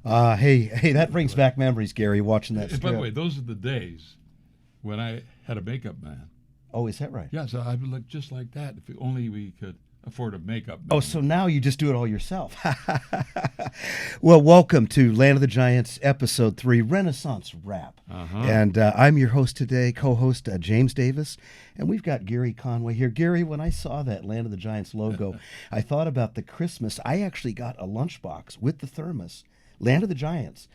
Hey, that brings back memories, Gary, watching that By the way, strip. those are the days when I had a makeup man. Oh, is that right? Yeah, so I would look just like that if only we could afford a makeup man. Oh, so now you just do it all yourself. Well, welcome to Land of the Giants, Episode 3, Renaissance Rap. And I'm your host today, co-host James Davis, and we've got Gary Conway here. Gary, when I saw that Land of the Giants logo, I thought about the Christmas. I actually got a lunchbox with the thermos, Land of the Giants,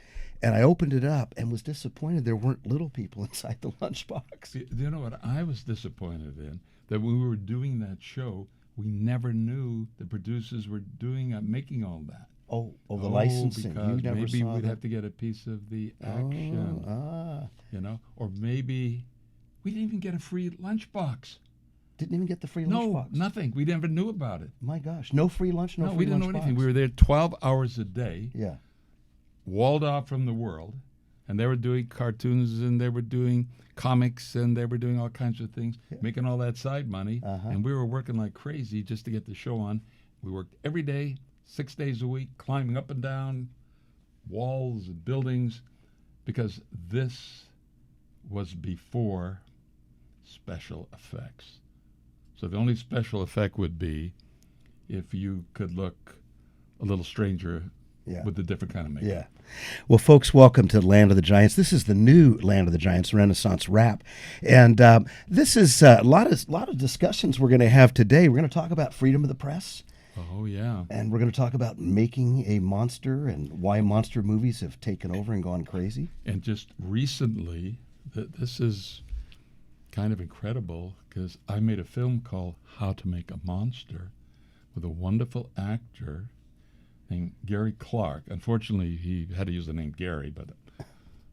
and I opened it up and was disappointed there weren't little people inside the lunchbox. Do you know what I was disappointed in? That when we were doing that show, we never knew the producers were making all that. Oh, the licensing. Because You never maybe saw we'd that? have to get a piece of the action, or maybe we didn't even get a free lunchbox. Didn't even get the free No, lunchbox. nothing. We never knew about it. My gosh, no free lunch, no free we didn't know lunchbox. anything. We were there 12 hours a day, Yeah. walled off from the world, and they were doing cartoons and they were doing comics and they were doing all kinds of things, making all that side money. And we were working like crazy just to get the show on. We worked every day, 6 days a week, climbing up and down walls and buildings, because this was before special effects. So the only special effect would be if you could look a little stranger with a different kind of makeup. Yeah. Well, folks, welcome to Land of the Giants. This is the new Land of the Giants, Renaissance Rap. And this is a lot of discussions we're going to have today. We're going to talk about freedom of the press. Oh, yeah. And we're going to talk about making a monster and why monster movies have taken over and gone crazy. And just recently, this is kind of incredible, because I made a film called How to Make a Monster with a wonderful actor named Gary Clark. Unfortunately, he had to use the name Gary, but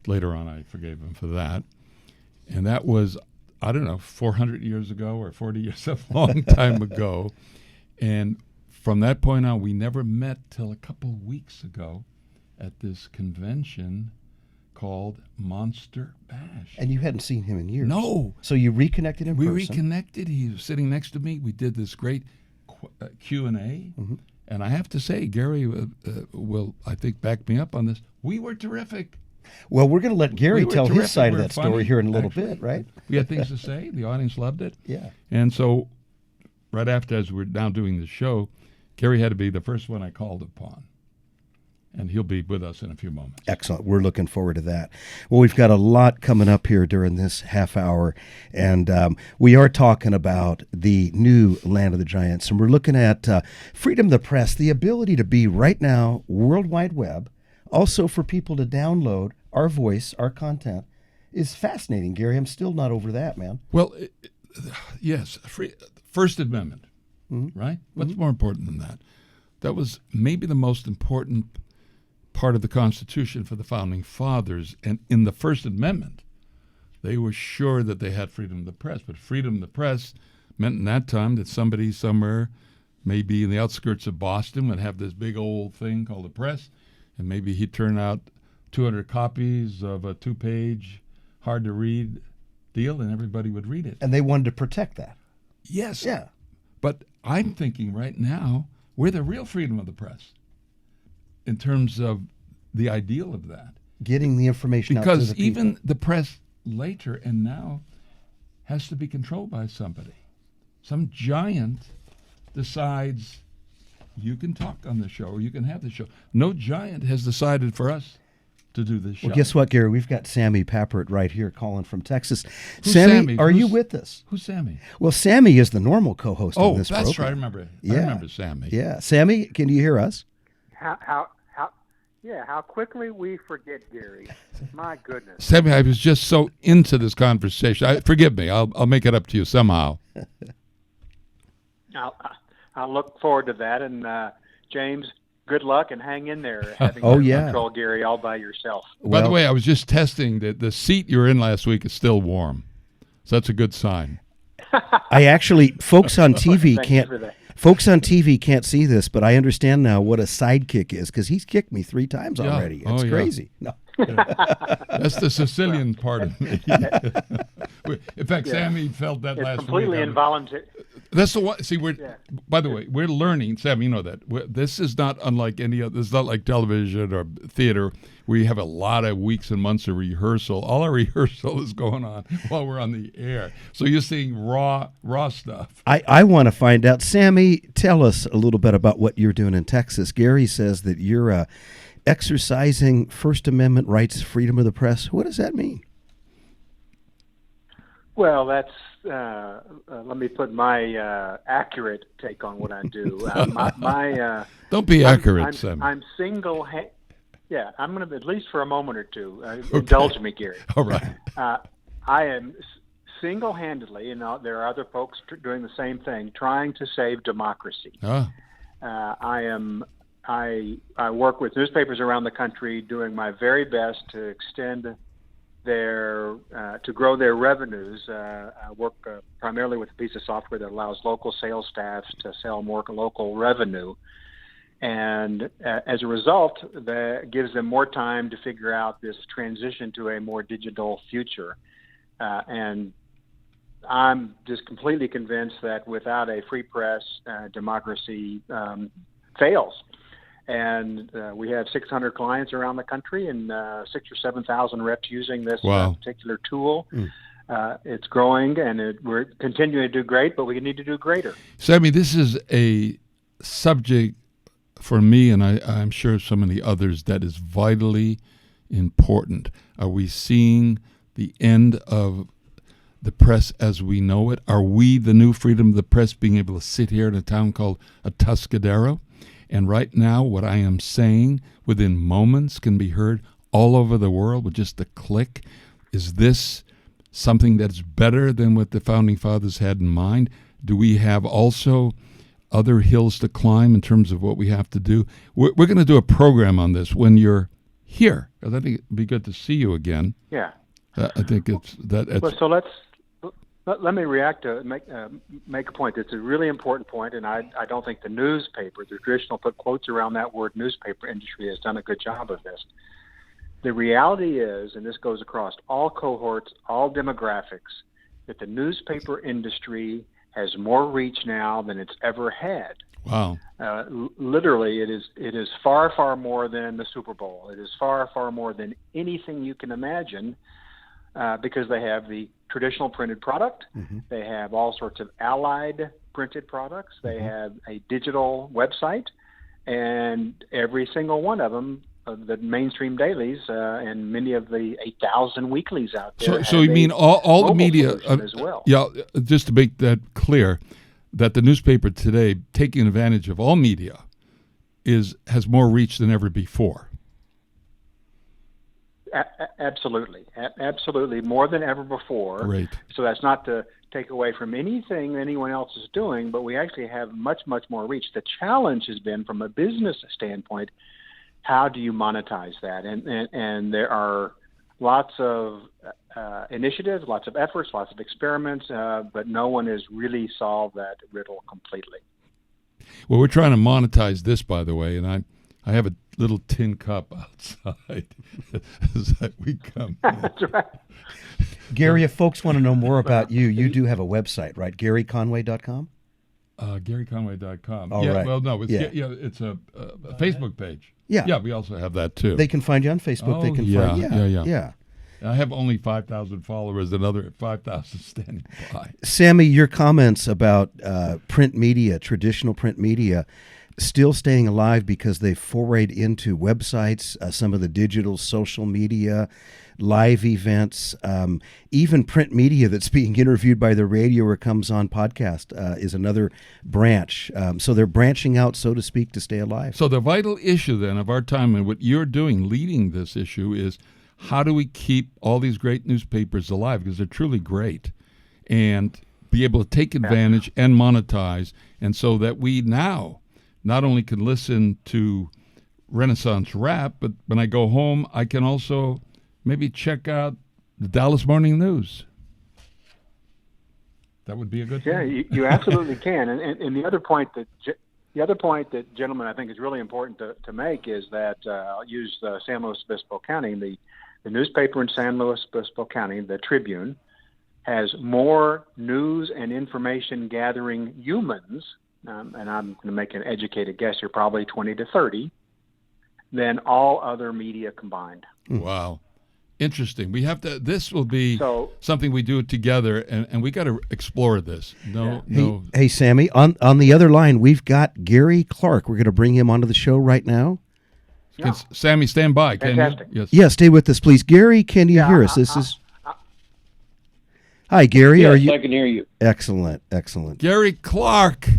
later on I forgave him for that. And that was, I don't know, 400 years ago or 40 years, a long time ago. And from that point on, we never met till a couple of weeks ago at this convention called Monster Bash. And you hadn't seen him in years. No. So you reconnected in We person. reconnected. He was sitting next to me. We did this great Q&A. And I have to say, Gary will, I think, back me up on this. We were terrific. Well, we're going to let Gary We were tell terrific. his side We of were that story funny, here in a little actually. bit, right? We had things to say. The audience loved it. Yeah. And so right after, as we're now doing the show, Gary had to be the first one I called upon. And he'll be with us in a few moments. Excellent. We're looking forward to that. Well, we've got a lot coming up here during this half hour, and we are talking about the new Land of the Giants, and we're looking at freedom of the press, the ability to be right now World Wide Web, also for people to download our voice, our content, is fascinating, Gary. I'm still not over that, man. Well, yes, First Amendment, right? What's more important than that? That was maybe the most important part of the Constitution for the Founding Fathers. And in the First Amendment, they were sure that they had freedom of the press. But freedom of the press meant in that time that somebody somewhere, maybe in the outskirts of Boston, would have this big old thing called the press, and maybe he'd turn out 200 copies of a 2-page, hard-to-read deal, and everybody would read it. And they wanted to protect that. Yes. Yeah. But I'm thinking right now, we're the real freedom of the press in terms of the ideal of that. Getting the information out to Because the people. even the press later and now has to be controlled by somebody. Some giant decides you can talk on the show or you can have the show. No giant has decided for us to do this show. Well, guess what, Gary? We've got Sammy Pappert right here calling from Texas. Who's Sammy, Sammy? are you Who's- with us? Who's Sammy? Well, Sammy is the normal co-host on Oh, this that's program. right. I remember. Yeah. I remember Sammy. Yeah. Sammy, can you hear us? How quickly we forget Gary. My goodness. Sammy, I was just so into this conversation. Forgive me. I'll make it up to you somehow. I'll look forward to that. And James, good luck and hang in there. Having Oh, to yeah. control Gary all by yourself. By the way, I was just testing that the seat you were in last week is still warm. So that's a good sign. I actually, folks on TV Thank you can't. for that. Folks on TV can't see this, but I understand now what a sidekick is because he's kicked me 3 times Yeah. already. It's Oh, yeah. crazy. No. That's the Sicilian part of me. In fact, Yeah. Sammy felt that It's last completely week. involuntary. That's the one. See, Yeah. by the way, we're learning, Sam. You know that this is not unlike any other. This is not like television or theater. We have a lot of weeks and months of rehearsal. All our rehearsal is going on while we're on the air. So you're seeing raw stuff. I want to find out. Sammy, tell us a little bit about what you're doing in Texas. Gary says that you're exercising First Amendment rights, freedom of the press. What does that mean? Well, that's let me put my accurate take on what I do. Don't be accurate, Sammy. I'm single. Yeah, I'm going to, at least for a moment or two, indulge me, Gary. All right. I am single-handedly, and there are other folks doing the same thing, trying to save democracy. I work with newspapers around the country, doing my very best to extend to grow their revenues. I work primarily with a piece of software that allows local sales staffs to sell more local revenue. And as a result, that gives them more time to figure out this transition to a more digital future. And I'm just completely convinced that without a free press, democracy fails. And we have 600 clients around the country and 6,000 or 7,000 reps using this particular tool. It's growing, and we're continuing to do great, but we need to do greater. Sammy, this is a subject for me, and I'm sure some of the others, that is vitally important. Are we seeing the end of the press as we know it? Are we, the new freedom of the press, being able to sit here in a town called Atascadero? And right now, what I am saying within moments can be heard all over the world with just a click. Is this something that's better than what the Founding Fathers had in mind? Do we have also other hills to climb in terms of what we have to do? We're going to do a program on this when you're here, because I think it'd be good to see you again. Yeah. I think it's that. Well, so let me react to make a point. It's a really important point, and I don't think the newspaper, the traditional put quotes around that word, newspaper industry, has done a good job of this. The reality is, and this goes across all cohorts, all demographics, that the newspaper industry has more reach now than it's ever had. Wow. Literally, it is far, far more than the Super Bowl. It is far, far more than anything you can imagine, because they have the traditional printed product. Mm-hmm. They have all sorts of allied printed products. They have a digital website, and every single one of them, the mainstream dailies and many of the 8,000 weeklies out there. So you mean all the media as well? Yeah, just to make that clear, that the newspaper today, taking advantage of all media, has more reach than ever before. Absolutely, more than ever before. Right. So that's not to take away from anything anyone else is doing, but we actually have much, much more reach. The challenge has been, from a business standpoint, how do you monetize that? And there are lots of initiatives, lots of efforts, lots of experiments, but no one has really solved that riddle completely. Well, we're trying to monetize this, by the way, and I have a little tin cup outside as we come. That's right. Gary, if folks want to know more about you, you do have a website, right? GaryConway.com? GaryConway.com. Right. Well, no, it's a Facebook page. Yeah, we also have that too. They can find you on Facebook. They can find. Yeah. I have only 5,000 followers, another 5,000 standing by. Sammy, your comments about print media, traditional print media, still staying alive because they forayed into websites, some of the digital social media, live events, even print media that's being interviewed by the radio or comes on podcast is another branch. So they're branching out, so to speak, to stay alive. So the vital issue then of our time, and what you're doing leading this issue, is how do we keep all these great newspapers alive, because they're truly great, and be able to take advantage and monetize, and so that we now not only can listen to Renaissance Rap, but when I go home, I can also maybe check out the Dallas Morning News. That would be a good thing. Yeah, you absolutely can. And the other point that, gentlemen, I think is really important to make is that I'll use San Luis Obispo County, the newspaper in San Luis Obispo County, the Tribune, has more news and information gathering humans, and I'm going to make an educated guess here, probably 20 to 30, than all other media combined. Wow. Interesting. We have to. This will be something we do together, and we got to explore this. Hey, Sammy. On the other line, we've got Gary Clark. We're going to bring him onto the show right now. Yeah. Sammy, stand by. Fantastic. Can you? Yes. Yeah, stay with us, please. Gary, can you hear us? This is. Hi, Gary. Yes, are you? I can hear you. Excellent. Gary Clark,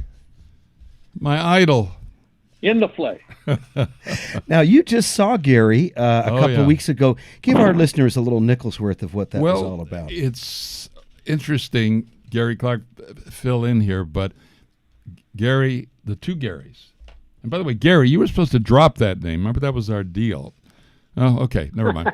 my idol. In the flesh. Now, you just saw Gary a couple of weeks ago. Give our listeners a little nickel's worth of what that was all about. It's interesting. Gary Clark, fill in here, but Gary, the two Garys. And by the way, Gary, you were supposed to drop that name. Remember, that was our deal. Oh, okay. Never mind.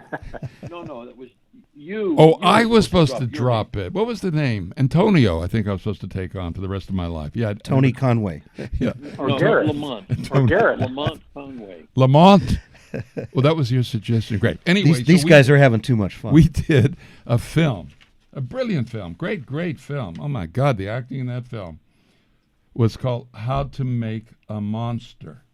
No, that was you. Oh, I was supposed to drop it. What was the name? Antonio, I think I was supposed to take on for the rest of my life. Yeah, Tony Conway. Yeah. Or Garrett. Lamont. Or Garrett. Lamont Conway. Lamont. Well, that was your suggestion. Great. Anyway, these guys are having too much fun. We did a film, a brilliant film, great film. Oh my God, the acting in that film was called How to Make a Monster.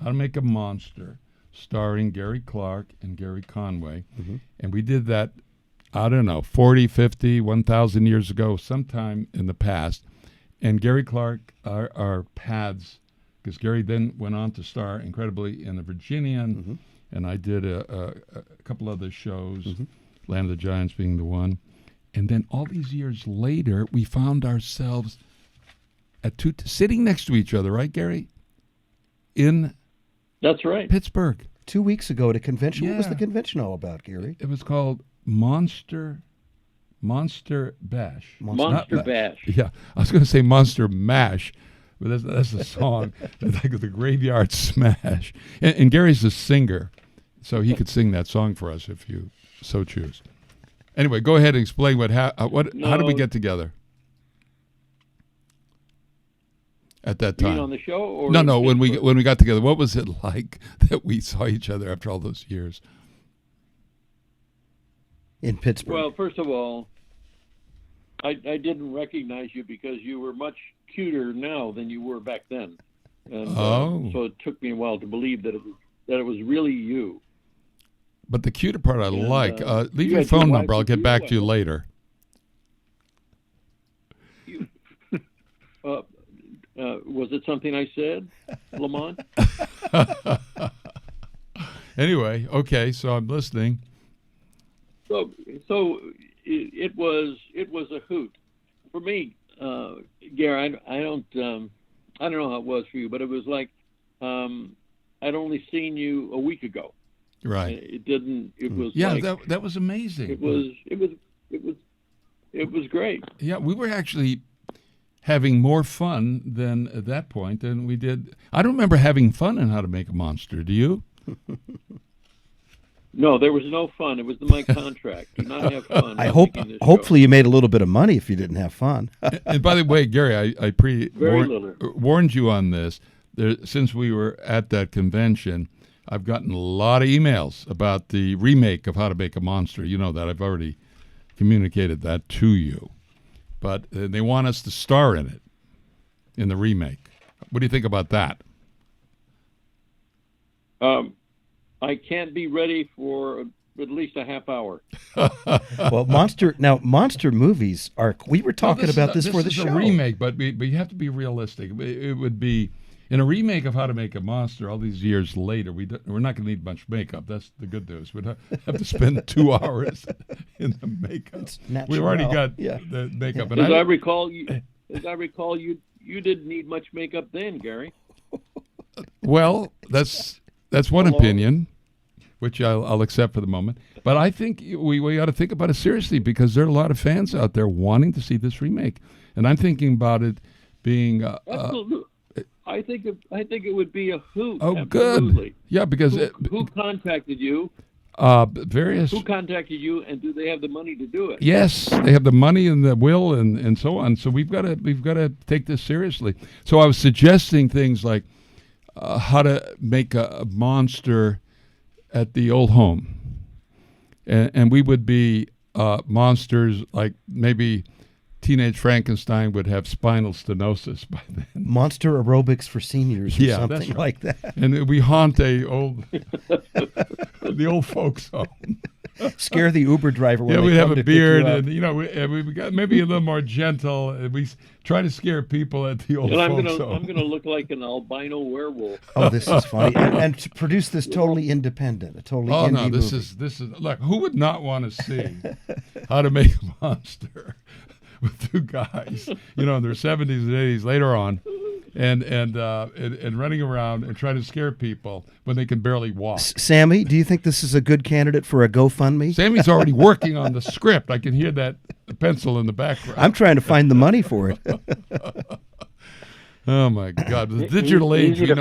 How to Make a Monster, starring Gary Clark and Gary Conway. Mm-hmm. And we did that, I don't know, 40, 50, 1,000 years ago, sometime in the past. And Gary Clark, our paths, because Gary then went on to star incredibly in The Virginian, mm-hmm. and I did a couple other shows, mm-hmm. Land of the Giants being the one. And then all these years later, we found ourselves at sitting next to each other, right, Gary? That's right. Pittsburgh. 2 weeks ago at a convention. Yeah. What was the convention all about, Gary? It was called Monster Bash. Monster Bash. Yeah, I was going to say Monster Mash, but that's a song. It's like the Graveyard Smash. And Gary's a singer, so he could sing that song for us if you so choose. Anyway, go ahead and explain how did we get together at that time? You mean on the show? Or no. When we got together, what was it like that we saw each other after all those years? In Pittsburgh. Well, first of all, I didn't recognize you because you were much cuter now than you were back then, and so it took me a while to believe that it was really you. But the cuter part I like. Leave your phone number. I'll get back to you later. Was it something I said, Lamont? Anyway, okay, so I'm listening. So it was a hoot for me, Gary. I don't know how it was for you, but it was like I'd only seen you a week ago. Right. It didn't. It was. Yeah, like, that was amazing. It was great. Yeah, we were actually having more fun than at that point than we did. I don't remember having fun in How to Make a Monster. Do you? No, there was no fun. It was my contract. Do not have fun. Hopefully you made a little bit of money if you didn't have fun. And by the way, Gary, I warned you on this. Since we were at that convention, I've gotten a lot of emails about the remake of How to Make a Monster. You know that. I've already communicated that to you. But they want us to star in it, in the remake. What do you think about that? I can't be ready for at least a half hour. Well, monster movies are. We were talking about this for the show. This is a remake, but you have to be realistic. It would be in a remake of How to Make a Monster. All these years later, we're not going to need much makeup. That's the good news. We'd have to spend 2 hours in the makeup. We already got the makeup. As I recall, you didn't need much makeup then, Gary. Well, that's one opinion, which I'll accept for the moment. But I think we ought to think about it seriously because there are a lot of fans out there wanting to see this remake, and I'm thinking about it being. Absolutely. I think it would be a hoot. Oh, absolutely. Good. Yeah, because who contacted you? Various. Who contacted you, and do they have the money to do it? Yes, they have the money and the will and so on. So we've got to take this seriously. So I was suggesting things like how to make a monster at the old home, and we would be monsters like maybe Teenage Frankenstein would have spinal stenosis by then. Monster aerobics for seniors or Yeah, something that's right. like that. And we haunt the old folks home. Scare the Uber driver when Yeah, they we come have to a pick beard, you up. and we got maybe a little more gentle. And we try to scare people at the old And folks I'm home. gonna look like an albino werewolf. Oh, this is funny. And to produce this totally independent, a totally Oh indie no, this movie. is look. Who would not want to see How to Make a Monster with two guys, in their 70s and 80s later on, and running around and trying to scare people when they can barely walk. Sammy, do you think this is a good candidate for a GoFundMe? Sammy's already working on the script. I can hear that pencil in the background. I'm trying to find the money for it. Oh my God, the digital age. Easy to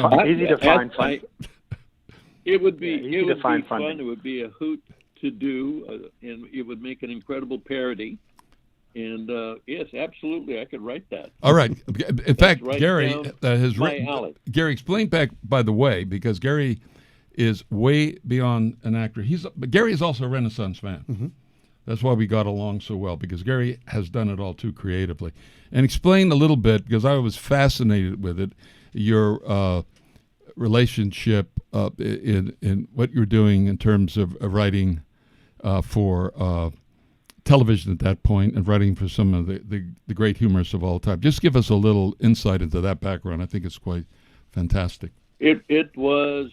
find fun. It would be Yeah, easy it to would be find fun. funding. It would be a hoot to do, and it would make an incredible parody. And yes, absolutely, I could write that. All right. In fact, right Gary down has my written. alley. Gary, explain back, by the way, because Gary is way beyond an actor. Gary is also a Renaissance fan. Mm-hmm. That's why we got along so well, because Gary has done it all too creatively. And explain a little bit, because I was fascinated with it, your relationship in what you're doing in terms of writing for television at that point and writing for some of the great humorists of all time. Just give us a little insight into that background. I think it's quite fantastic. It was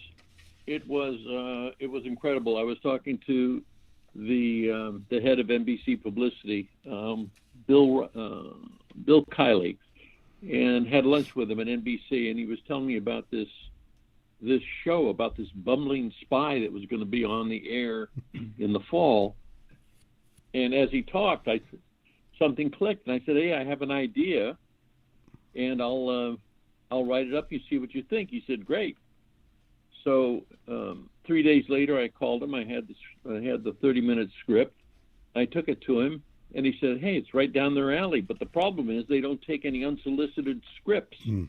incredible. I was talking to the head of NBC publicity, Bill Kiley, and had lunch with him at NBC, and he was telling me about this show about this bumbling spy that was going to be on the air in the fall. And as he talked, something clicked, and I said, "Hey, I have an idea, and I'll write it up. You see what you think." He said, "Great." So 3 days later, I called him. I had the 30-minute script. I took it to him, and he said, "Hey, it's right down their alley. But the problem is they don't take any unsolicited scripts." And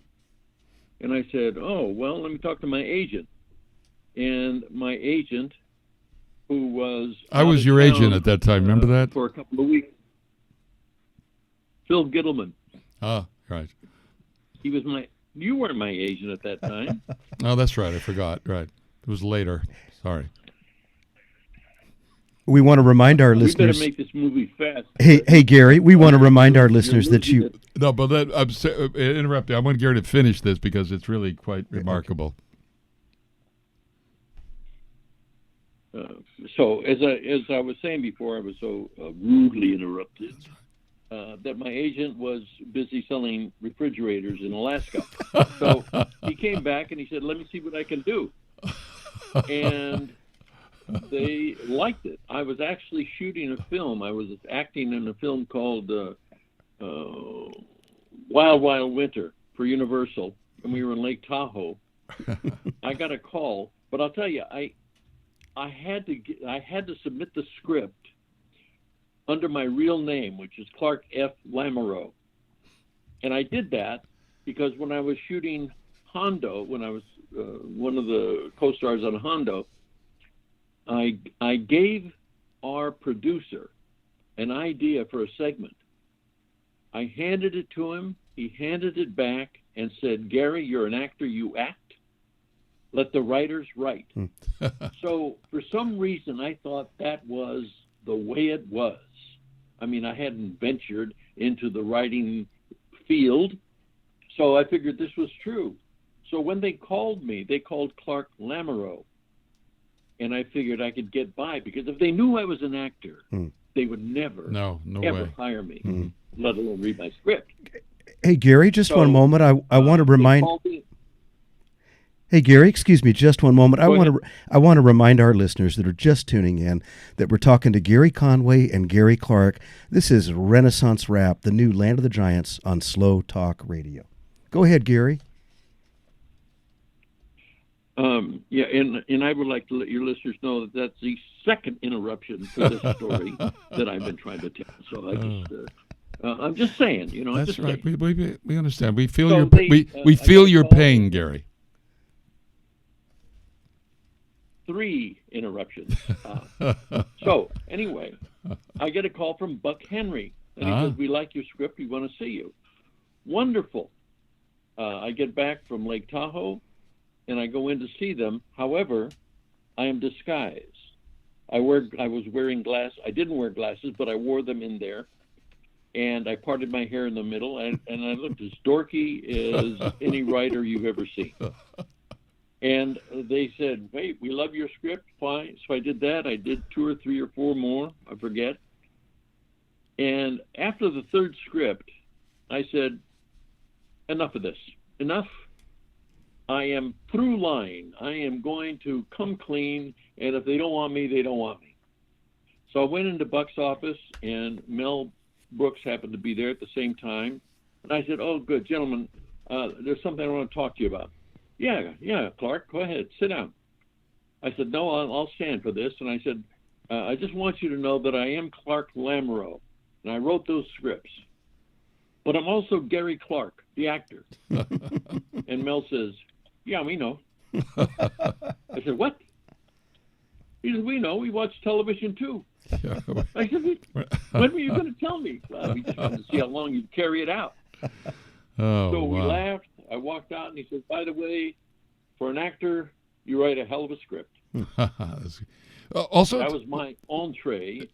I said, "Oh, well, let me talk to my agent." And my agent, who was I was your agent at that time. Remember that? For a couple of weeks, Phil Gittleman. Ah, right. He was you weren't my agent at that time. Oh, that's right. I forgot. Right. It was later. Sorry. We want to remind our We better listeners. make this movie fast. Hey, Gary, we want to remind our listeners that losing you. it. No, but I'm interrupting. I want Gary to finish this because it's really quite remarkable. So as I was saying before, I was so rudely interrupted that my agent was busy selling refrigerators in Alaska. So he came back and he said, "Let me see what I can do." And they liked it. I was actually shooting a film. I was acting in a film called Wild Wild Winter for Universal, and we were in Lake Tahoe. I got a call, but I'll tell you, I had to submit the script under my real name, which is Clark F. Lamoureux. And I did that because when I was shooting Hondo, when I was one of the co-stars on Hondo, I gave our producer an idea for a segment. I handed it to him. He handed it back and said, "Gary, you're an actor. You act. Let the writers write." So for some reason, I thought that was the way it was. I mean, I hadn't ventured into the writing field, so I figured this was true. So when they called me, they called Clark Lamoureux, and I figured I could get by because if they knew I was an actor, they would never, No ever way. hire me, let alone read my script. Hey, Gary, just So, one moment. I want to they remind. called me- Hey, Gary, excuse me, just one moment. Go I want to remind our listeners that are just tuning in that we're talking to Gary Conway and Gary Clark. This is Renaissance Rap, the new Land of the Giants on Slow Talk Radio. Go ahead, Gary. Yeah, and I would like to let your listeners know that that's the second interruption for this story that I've been trying to tell. So I'm just saying, I'm That's just right. saying. We understand. We feel So your they, we I feel got your called- pain, Gary. 3 interruptions. So anyway, I get a call from Buck Henry, and he Ah. says, "We like your script. We want to see you." Wonderful. I get back from Lake Tahoe, and I go in to see them. However, I am disguised. I was wearing glass. I didn't wear glasses, but I wore them in there, and I parted my hair in the middle, and I looked as dorky as any writer you've ever seen. And they said, "Hey, we love your script." Fine. So I did that. I did 2 or 3 or 4 more. I forget. And after the 3rd script, I said, "Enough of this. Enough. I am through line. I am going to come clean, and if they don't want me, they don't want me." So I went into Buck's office, and Mel Brooks happened to be there at the same time. And I said, "Oh, good, gentlemen, there's something I want to talk to you about." Yeah, Clark, go ahead, sit down. I said, "No, I'll stand for this." And I said, "I just want you to know that I am Clark Lamoureux, and I wrote those scripts. But I'm also Gary Clark, the actor." And Mel says, "Yeah, we know." I said, "What?" He said, "We know. We watch television too." I said, "When were you going to tell me?" "Well, we just wanted to see how long you'd carry it out." Oh, So we wow. laughed. I walked out, and he said, "By the way, for an actor, you write a hell of a script." Also, That was my entree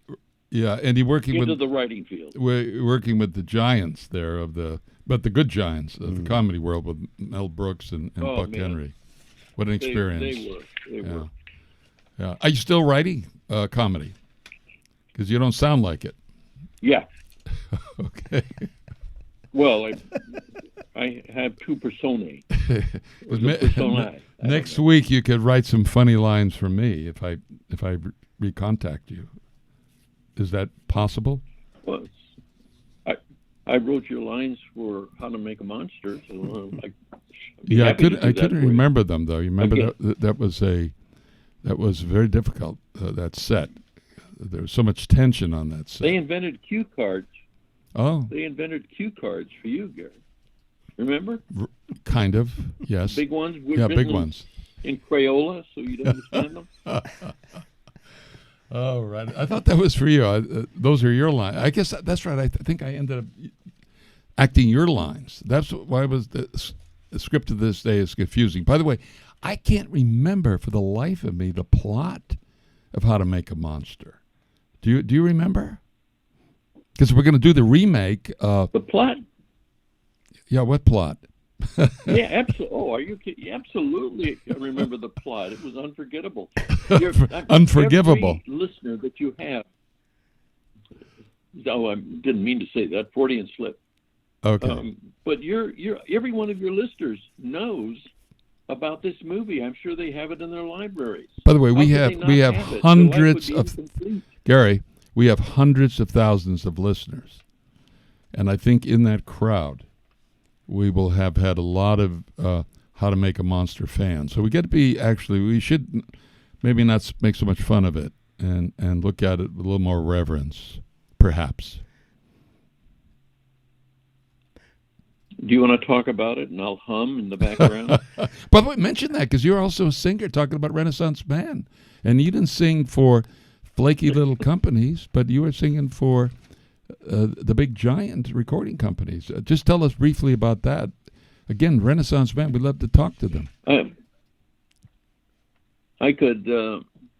yeah, and you're working into with the writing field. we're working with the giants there but the good giants of the comedy world with Mel Brooks and Oh, Buck man. Henry. What an experience! They yeah. were. Yeah. Are you still writing comedy? Because you don't sound like it. Yeah. Okay. Well, I have 2 personae. With The personae. Next week you could write some funny lines for me if I recontact you. Is that possible? Well, I wrote your lines for How to Make a Monster. So I'd be Yeah, happy to do I that couldn't for you. remember them though. You remember Again. that was very difficult. That set. There was so much tension on that set. They invented cue cards. Oh, They invented cue cards for you, Gary. Remember? kind of. Yes. Big ones? Yeah, big written ones. In Crayola, so you'd understand them. Oh, right. I thought that was for you. Those are your lines. I guess that's right. I think I ended up acting your lines. That's why the script of this day is confusing. By the way, I can't remember for the life of me the plot of How to Make a Monster. Do you remember? Because we're going to do the remake. The plot? Yeah, what plot? Yeah, absolutely. Oh, are you kidding? Absolutely, I remember the plot. It was unforgettable. Unforgivable. Every listener that you have. Oh, I didn't mean to say that. Freudian slip. Okay. But every one of your listeners knows about this movie. I'm sure they have it in their libraries. By the way, How we could have they not we have have it? Their life hundreds would be of incomplete. Gary. We have hundreds of thousands of listeners, and I think in that crowd, we will have had a lot of How to Make a Monster fans. So we get to be we should maybe not make so much fun of it and look at it with a little more reverence, perhaps. Do you want to talk about it, and I'll hum in the background? By the way, mention that because you're also a singer talking about Renaissance Man, and you didn't sing for flaky little companies, but you were singing for the big giant recording companies. Just tell us briefly about that. Again, Renaissance Man, we'd love to talk to them. I could.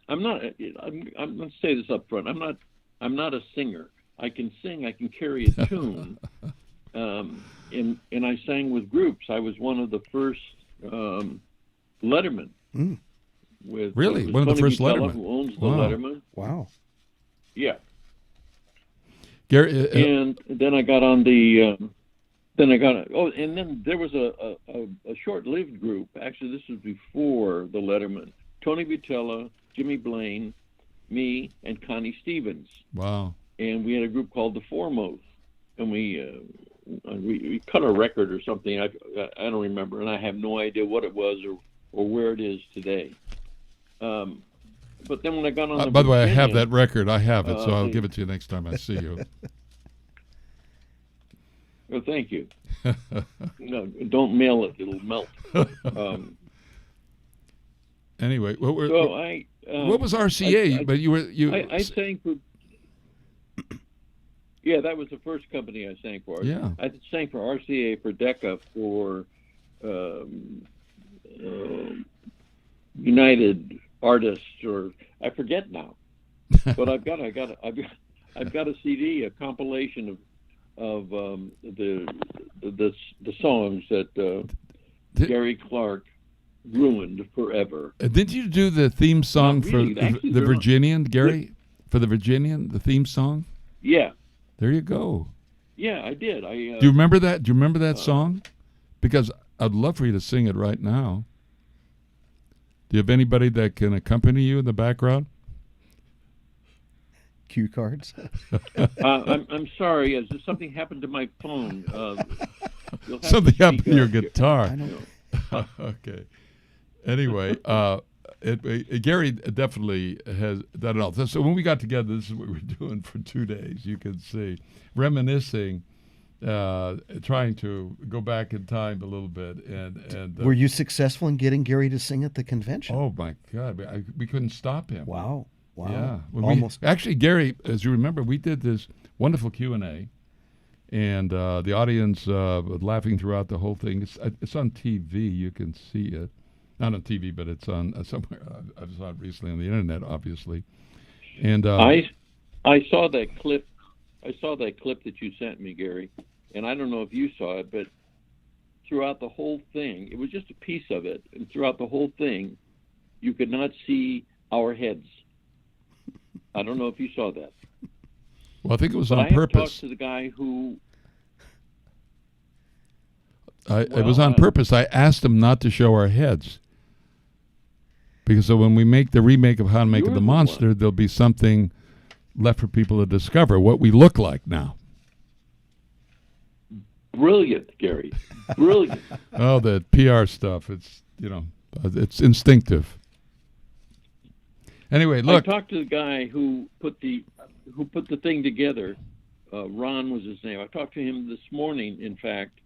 I'm not. I'm going to say this up front. I'm not a singer. I can sing. I can carry a tune. And I sang with groups. I was one of the first Letterman. With Really? One of the Tony first Vitella, Letterman. who owns the Wow. Letterman. Wow. Yeah. Gary, And then I got on the. And then there was a short-lived group. Actually, this was before the Letterman. Tony Vitella, Jimmy Blaine, me, and Connie Stevens. wow. And we had a group called The Foremost. And we cut a record or something. I don't remember, and I have no idea what it was or where it is today. But then when I got on By the way, I have Virginia, that record. I have it, so I'll the- give it to you next time I see you. Oh, thank you. No, don't mail it; it'll melt. Anyway, So I. what was RCA? I But you sang for. Yeah, that was the first company I sang for. Yeah. I sang for RCA, for Decca, for United Artists, or I forget now. But I've got a CD, a compilation of the songs that Gary Clark ruined forever. Didn't you do the theme song Not really. for Actually, the they're Virginian, Gary? For the Virginian, the theme song? Yeah, There you go. yeah, I did. Do you remember that? Do you remember that song? Because I'd love for you to sing it right now. Do you have anybody that can accompany you in the background? Cue cards. I'm sorry. As something happened to my phone. You'll have Something to happened speak to your up. guitar. I don't. Okay. Anyway, Gary definitely has done it all. So when we got together, this is what we were doing for 2 days. You can see, reminiscing, trying to go back in time a little bit. And Were you successful in getting Gary to sing at the convention? oh my God, we couldn't stop him. Wow. Yeah. When Almost. actually, Gary, as you remember, we did this wonderful Q&A, and the audience was laughing throughout the whole thing. It's on TV. You can see it. Not on TV, but it's on somewhere. I saw it recently on the internet, obviously. And I saw that clip. I saw that clip that you sent me, Gary, and I don't know if you saw it, but throughout the whole thing, it was just a piece of it, and throughout the whole thing, you could not see our heads. I don't know if you saw that. well, I think it was But on I have purpose. talked to the guy who. It was on purpose. I asked him not to show our heads. Because so when we make the remake of How to Make You're the the Monster, there'll be something left for people to discover, what we look like now. Brilliant, Gary. Brilliant. Oh, the PR stuff. It's, it's instinctive. Anyway, look. I talked to the guy who put the thing together. Ron was his name. I talked to him this morning, in fact.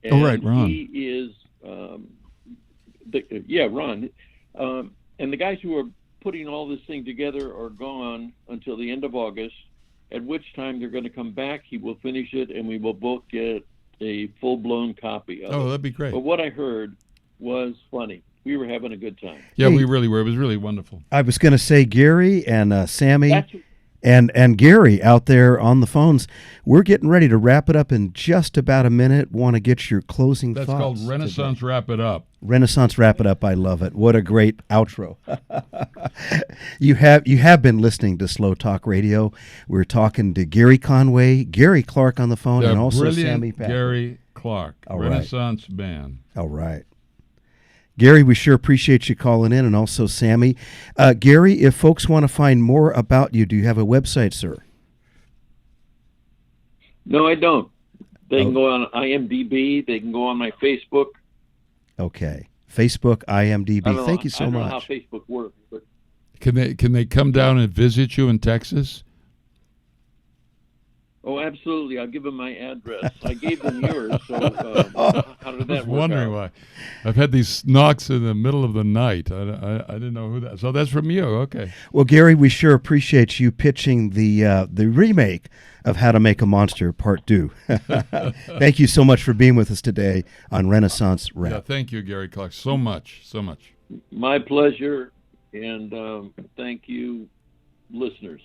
And Oh, right, Ron. He is, Ron. And the guys who are putting all this thing together are gone until the end of August, at which time they're going to come back. He will finish it, and we will both get a full-blown copy of it. Oh, that'd be great. But what I heard was funny. We were having a good time. Yeah, Hey. we really were. It was really wonderful. I was going to say Gary and Sammy That's and Gary out there on the phones. We're getting ready to wrap it up in just about a minute. Want to get your closing That's thoughts. called Renaissance Wrap It Up. Renaissance Wrap It Up. I love it. What a great outro. You have been listening to Slow Talk Radio. We're talking to Gary Conway, Gary Clark on the phone, The and also brilliant Sammy Packer. Gary Clark, All right. Renaissance man. All right. Gary, we sure appreciate you calling in, and also Sammy. Gary, if folks want to find more about you, do you have a website, sir? No, I don't. They Oh. can go on IMDb. They can go on my Facebook. Okay. Facebook, I IMDb. don't know- Thank you so I don't much. know how Facebook works, but Can they come down and visit you in Texas? oh, absolutely. I'll give them my address. I gave them yours, so how did I that was work wondering out? why. I've had these knocks in the middle of the night. I didn't know who that. So that's from you. Okay. Well, Gary, we sure appreciate you pitching the remake of How to Make a Monster Part 2. Thank you so much for being with us today on Renaissance Yeah. Rap. Thank you, Gary Clark. So much. So much. My pleasure, and thank you, listeners.